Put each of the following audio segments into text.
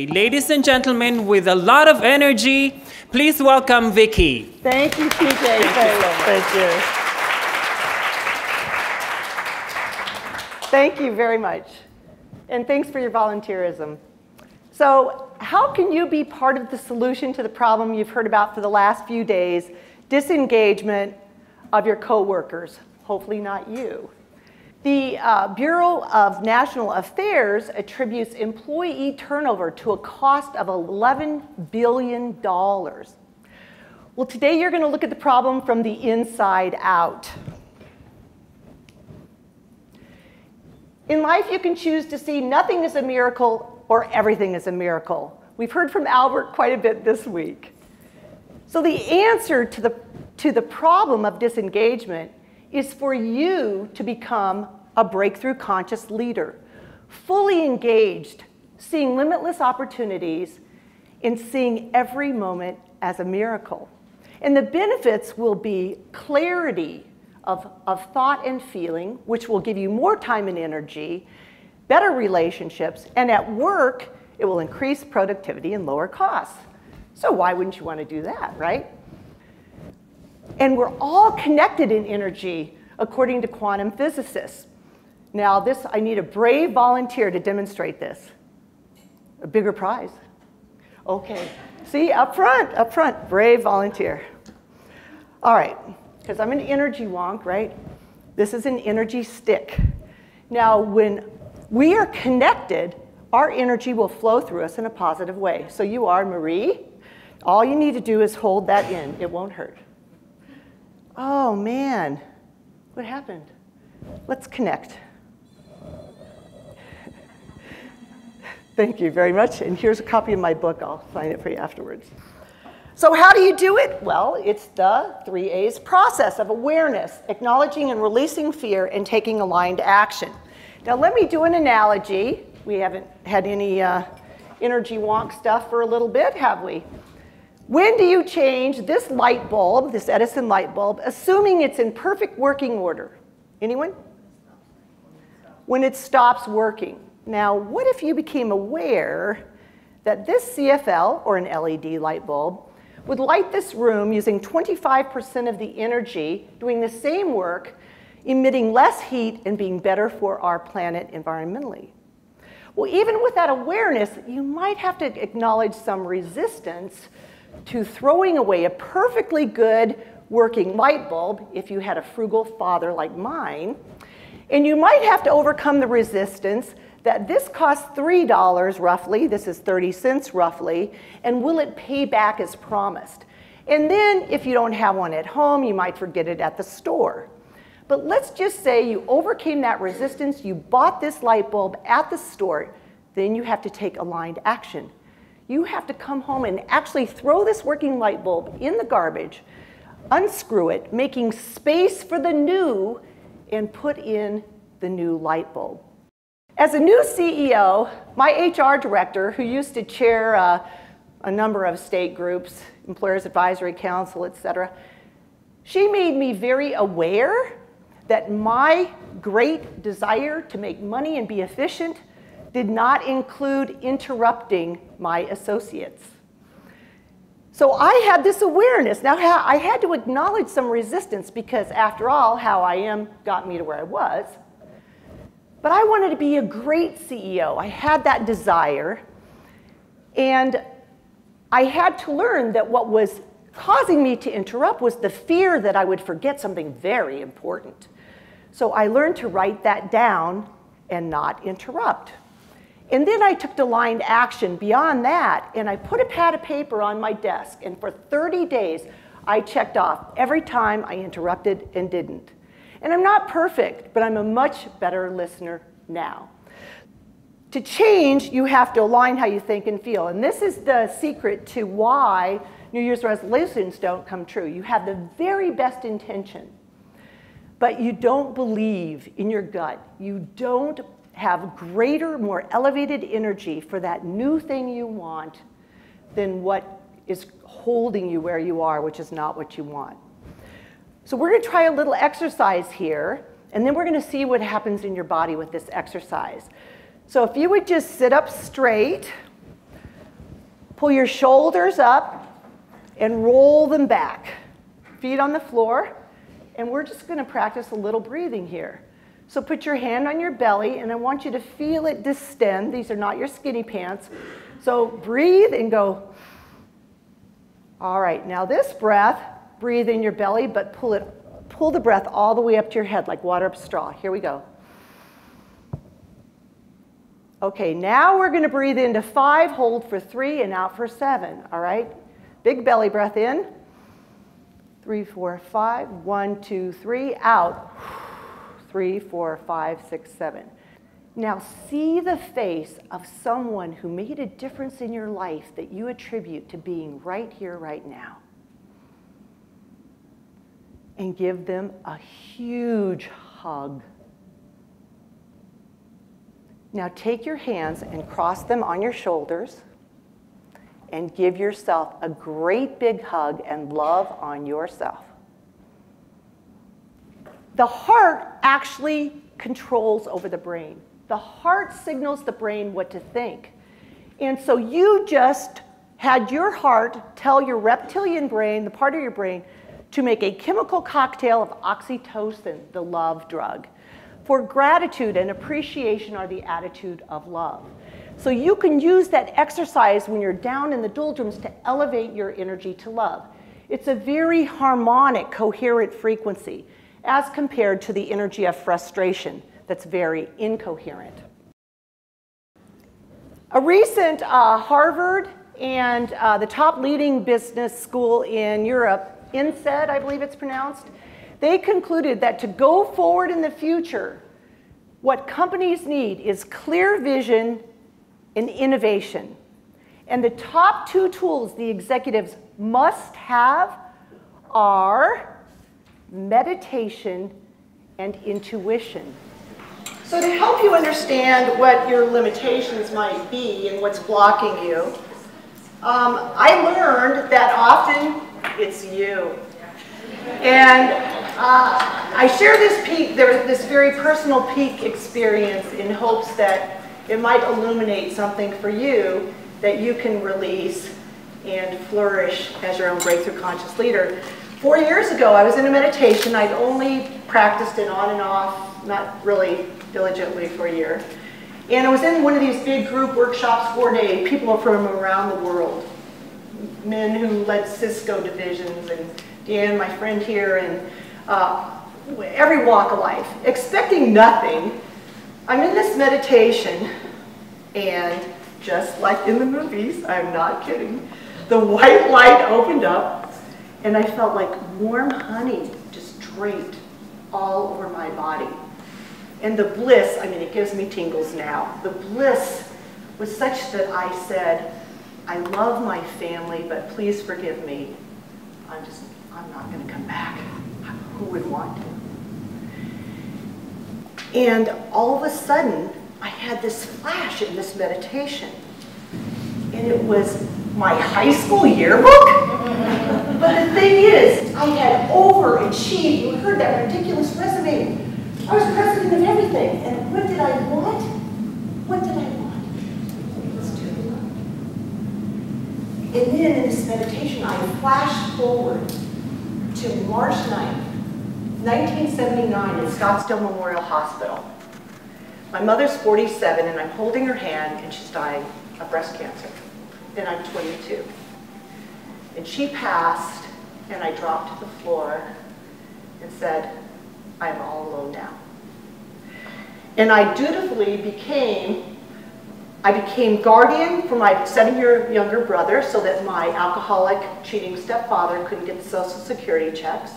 Ladies and gentlemen, with a lot of energy, please welcome Vicki. Thank you, TJ. Thank you. Thank you very much. And thanks for your volunteerism. So how can you be part of the solution to the problem you've heard about for the last few days, disengagement of your coworkers? Hopefully not you. The Bureau of National Affairs attributes employee turnover to a cost of $11 billion. Well, today you're going to look at the problem from the inside out. In life, you can choose to see nothing is a miracle or everything is a miracle. We've heard from Albert quite a bit this week. So the answer to the problem of disengagement is for you to become a breakthrough conscious leader, fully engaged, seeing limitless opportunities, and seeing every moment as a miracle. And the benefits will be clarity of thought and feeling, which will give you more time and energy, better relationships, and at work, it will increase productivity and lower costs. So why wouldn't you want to do that, right? And we're all connected in energy, according to quantum physicists. Now, I need a brave volunteer to demonstrate this. A bigger prize. Okay, see, up front, brave volunteer. All right, because I'm an energy wonk, right? This is an energy stick. Now, when we are connected, our energy will flow through us in a positive way. So you are Marie. All you need to do is hold that in. It won't hurt. Oh, man. What happened? Let's connect. Thank you very much. And here's a copy of my book. I'll sign it for you afterwards. So how do you do it? Well, it's the 3 A's process of awareness, acknowledging and releasing fear, and taking aligned action. Now, let me do an analogy. We haven't had any energy wonk stuff for a little bit, have we? When do you change this light bulb, this Edison light bulb, assuming it's in perfect working order? Anyone? When it stops working. Now, what if you became aware that this CFL, or an LED light bulb, would light this room using 25% of the energy, doing the same work, emitting less heat, and being better for our planet environmentally? Well, even with that awareness, you might have to acknowledge some resistance to throwing away a perfectly good working light bulb if you had a frugal father like mine. And you might have to overcome the resistance that this costs $3 roughly, this is 30 cents roughly, and will it pay back as promised? And then if you don't have one at home, you might forget it at the store. But let's just say you overcame that resistance, you bought this light bulb at the store, then you have to take aligned action. You have to come home and actually throw this working light bulb in the garbage, unscrew it, making space for the new, and put in the new light bulb. As a new CEO, my HR director, who used to chair a number of state groups, Employers Advisory Council, et cetera, she made me very aware that my great desire to make money and be efficient did not include interrupting my associates. So I had this awareness. Now, I had to acknowledge some resistance because, after all, how I am got me to where I was. But I wanted to be a great CEO. I had that desire. And I had to learn that what was causing me to interrupt was the fear that I would forget something very important. So I learned to write that down and not interrupt. And then I took aligned action beyond that, and I put a pad of paper on my desk, and for 30 days, I checked off every time I interrupted and didn't. And I'm not perfect, but I'm a much better listener now. To change, you have to align how you think and feel. And this is the secret to why New Year's resolutions don't come true. You have the very best intention, but you don't believe in your gut. You don't have greater, more elevated energy for that new thing you want than what is holding you where you are, which is not what you want. So we're going to try a little exercise here, and then we're going to see what happens in your body with this exercise. So if you would just sit up straight, Pull your shoulders up and roll them back. Feet on the floor. And we're just going to practice a little breathing here. So put your hand on your belly, and I want you to feel it distend. These are not your skinny pants. So breathe and go. All right, now this breath, breathe in your belly, but pull the breath all the way up to your head like water up a straw. Here we go. Okay, now we're going to breathe into 5, hold for 3, and out for 7. All right? Big belly breath in. 3, 4, 5. 1, 2, 3. Out. 3, 4, 5, 6, 7. Now see the face of someone who made a difference in your life that you attribute to being right here, right now. And give them a huge hug. Now take your hands and cross them on your shoulders and give yourself a great big hug and love on yourself. The heart actually controls over the brain. The heart signals the brain what to think. And so you just had your heart tell your reptilian brain, the part of your brain, to make a chemical cocktail of oxytocin, the love drug. For gratitude and appreciation are the attitude of love. So you can use that exercise when you're down in the doldrums to elevate your energy to love. It's a very harmonic, coherent frequency as compared to the energy of frustration that's very incoherent. A recent Harvard and the top leading business school in Europe, INSEAD, I believe it's pronounced, they concluded that to go forward in the future, what companies need is clear vision and innovation. And the top 2 tools the executives must have are meditation and intuition. So to help you understand what your limitations might be and what's blocking you, I learned that often it's you. And I share this very personal peak experience in hopes that it might illuminate something for you that you can release and flourish as your own breakthrough conscious leader. 4 years ago, I was in a meditation. I'd only practiced it on and off, not really diligently for a year. And I was in one of these big group workshops, 4-day, people from around the world. Men who led Cisco divisions, and Dan, my friend here, and every walk of life. Expecting nothing, I'm in this meditation, and just like in the movies, I'm not kidding, the white light opened up, and I felt like warm honey just draped all over my body. And the bliss, I mean, it gives me tingles now. The bliss was such that I said, I love my family, but please forgive me. I'm not going to come back. Who would want to? And all of a sudden, I had this flash in this meditation. And it was my high school yearbook. But the thing is, I had overachieved. You heard that ridiculous resume. I was president of everything. And what did I want? What did I want? It was to be loved. And then in this meditation, I flashed forward to March 9th, 1979 in Scottsdale Memorial Hospital. My mother's 47, and I'm holding her hand, and she's dying of breast cancer. And I'm 22. And she passed, and I dropped to the floor and said, I'm all alone now. And I dutifully became guardian for my 7-year younger brother so that my alcoholic, cheating stepfather couldn't get the Social Security checks.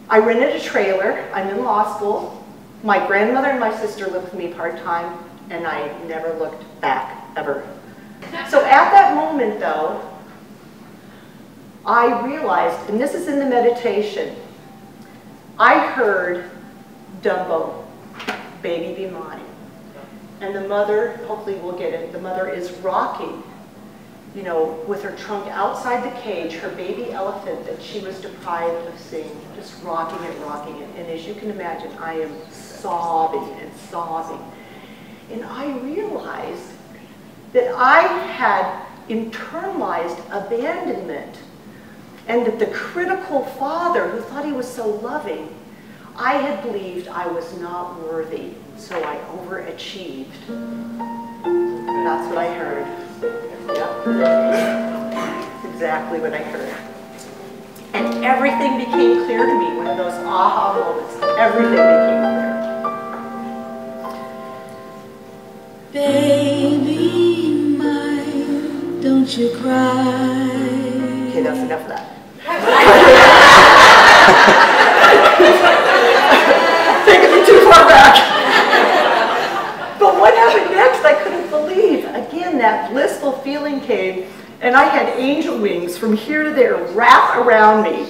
I rented a trailer. I'm in law school. My grandmother and my sister lived with me part-time, and I never looked back, ever. So at that moment, though, I realized, and this is in the meditation, I heard Dumbo, baby be mine. And the mother, hopefully we'll get it, the mother is rocking, you know, with her trunk outside the cage, her baby elephant that she was deprived of seeing, just rocking it, rocking it. And as you can imagine, I am sobbing and sobbing. And I realized that I had internalized abandonment, and that the critical father who thought he was so loving, I had believed I was not worthy, so I overachieved. That's what I heard. Yep. Exactly what I heard. And everything became clear to me, one of those aha moments. Everything became clear. Baby mine, don't you cry. Okay, that's enough of that. Taking me too far back. But what happened next, I couldn't believe. Again, that blissful feeling came, and I had angel wings from here to there wrap around me.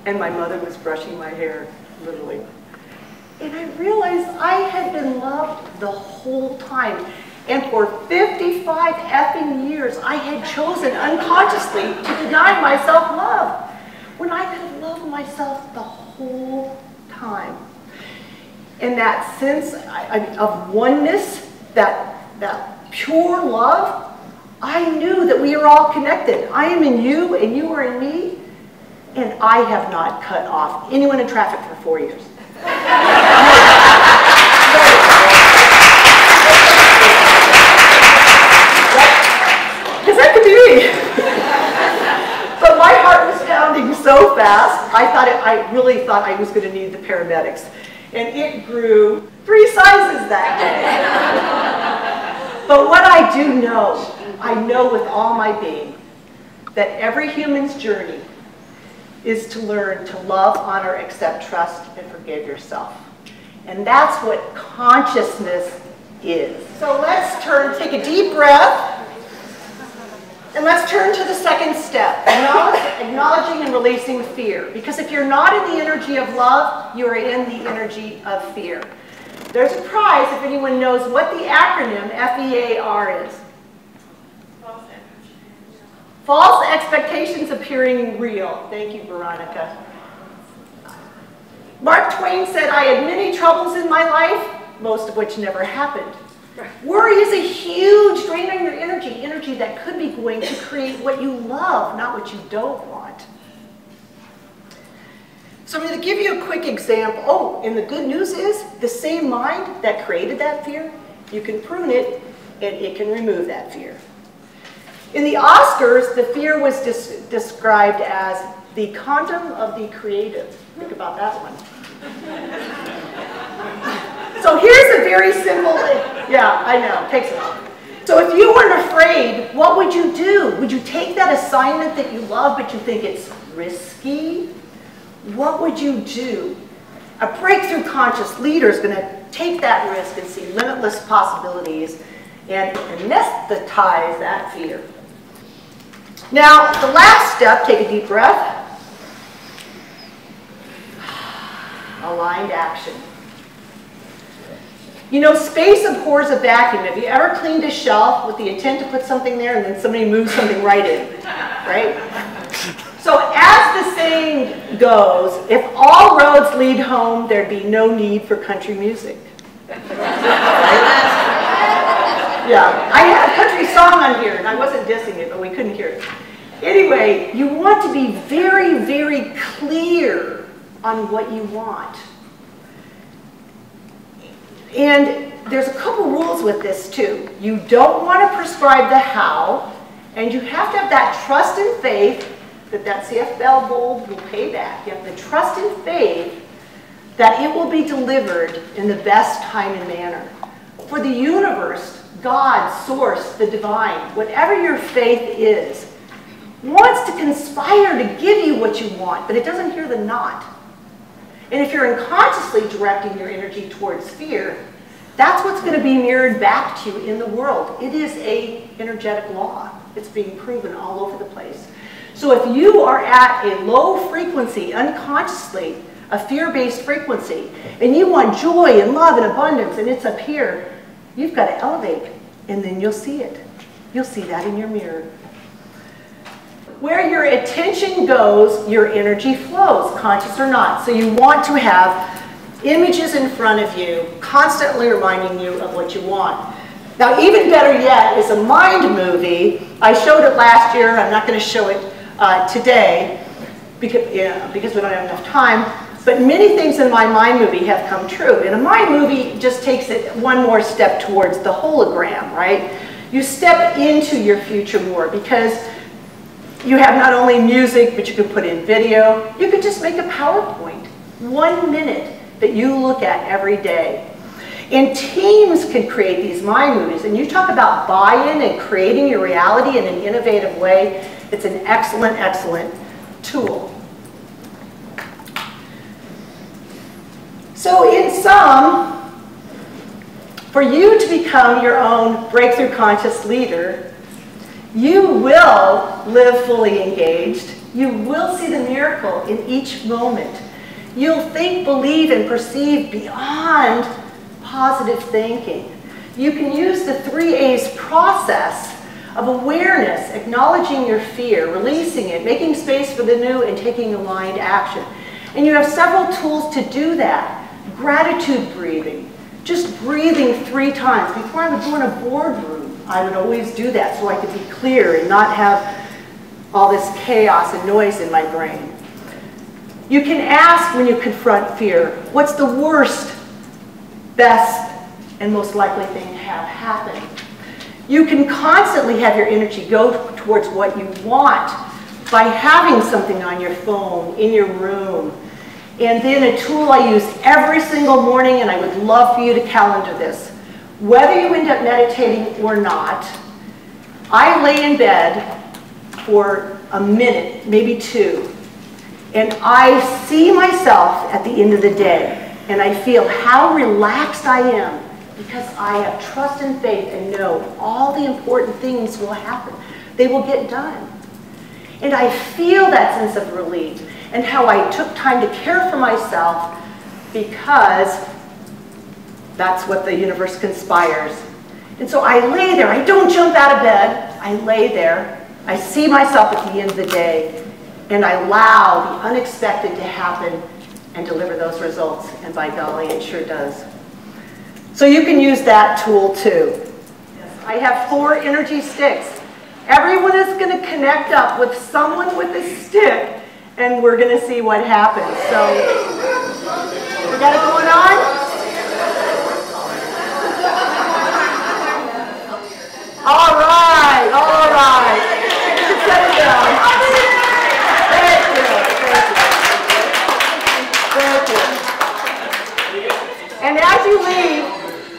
And my mother was brushing my hair, literally. And I realized I had been loved the whole time. And for 55 effing years, I had chosen unconsciously to deny myself love, when I could have loved myself the whole time. And that sense of oneness, that pure love, I knew that we are all connected. I am in you, and you are in me. And I have not cut off anyone in traffic for 4 years. Because that could be me. But my heart was pounding so fast, I really thought I was going to need the paramedics. And it grew 3 sizes that day. But what I do know, I know with all my being, that every human's journey is to learn to love, honor, accept, trust, and forgive yourself. And that's what consciousness is. So let's take a deep breath, and let's turn to the second step, acknowledging and releasing fear. Because if you're not in the energy of love, you are in the energy of fear. There's a prize if anyone knows what the acronym FEAR is. False expectations appearing real. Thank you, Veronica. Mark Twain said, I had many troubles in my life, most of which never happened. Worry is a huge drain on your energy that could be going to create what you love, not what you don't want. So I'm going to give you a quick example. Oh, and the good news is, the same mind that created that fear, you can prune it, and it can remove that fear. In the Oscars, the fear was described as the condom of the creative. Think about that one. So here's a very simple, yeah, I know, it takes a while. So if you weren't afraid, what would you do? Would you take that assignment that you love but you think it's risky? What would you do? A breakthrough conscious leader is going to take that risk and see limitless possibilities and anesthetize that fear. Now, the last step, take a deep breath. Aligned action. You know, space abhors a vacuum. Have you ever cleaned a shelf with the intent to put something there and then somebody moves something right in, right? So as the saying goes, if all roads lead home, there'd be no need for country music. Right? Yeah, I had a country song on here, and I wasn't dissing it, but we couldn't hear it. Anyway, you want to be very, very clear on what you want. And there's a couple rules with this, too. You don't want to prescribe the how, and you have to have that trust and faith that that CF Bell bulb will pay back. You have the trust and faith that it will be delivered in the best time and manner. For the universe, God, source, the divine, whatever your faith is, wants to conspire to give you what you want, but it doesn't hear the not. And if you're unconsciously directing your energy towards fear, that's what's going to be mirrored back to you in the world. It is an energetic law. It's being proven all over the place. So if you are at a low frequency, unconsciously, a fear-based frequency, and you want joy and love and abundance, and it's up here, you've got to elevate, and then you'll see it. You'll see that in your mirror. Where your attention goes, your energy flows, conscious or not. So you want to have images in front of you, constantly reminding you of what you want. Now, even better yet is a mind movie. I showed it last year. I'm not going to show it today because we don't have enough time. But many things in my mind movie have come true. And a mind movie just takes it one more step towards the hologram, right? You step into your future more because you have not only music, but you can put in video. You can just make a PowerPoint, 1 minute that you look at every day. And teams can create these mind movies. And you talk about buy-in and creating your reality in an innovative way. It's an excellent, excellent tool. So in sum, for you to become your own breakthrough conscious leader, you will live fully engaged. You will see the miracle in each moment. You'll think, believe, and perceive beyond positive thinking. You can use the 3 A's process of awareness, acknowledging your fear, releasing it, making space for the new, and taking aligned action. And you have several tools to do that. Gratitude breathing, just breathing 3 times. Before I would go in a boardroom, I would always do that so I could be clear and not have all this chaos and noise in my brain. You can ask when you confront fear, what's the worst, best, and most likely thing to have happen? You can constantly have your energy go towards what you want by having something on your phone, in your room. And then a tool I use every single morning, and I would love for you to calendar this. Whether you end up meditating or not, I lay in bed for a minute, maybe 2, and I see myself at the end of the day, and I feel how relaxed I am because I have trust and faith and know all the important things will happen. They will get done. And I feel that sense of relief and how I took time to care for myself because that's what the universe conspires. And so I lay there. I don't jump out of bed. I lay there. I see myself at the end of the day, and I allow the unexpected to happen and deliver those results. And by golly, it sure does. So you can use that tool too. I have 4 energy sticks. Everyone is going to connect up with someone with a stick, and we're going to see what happens. So, we got it going on? All right, all right. You can set it down. Thank you, thank you. Thank you. And as you leave,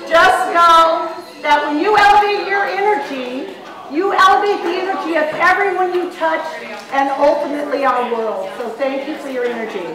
just know that when you elevate your energy, you elevate the energy of everyone you touch and ultimately our world. So thank you for your energy.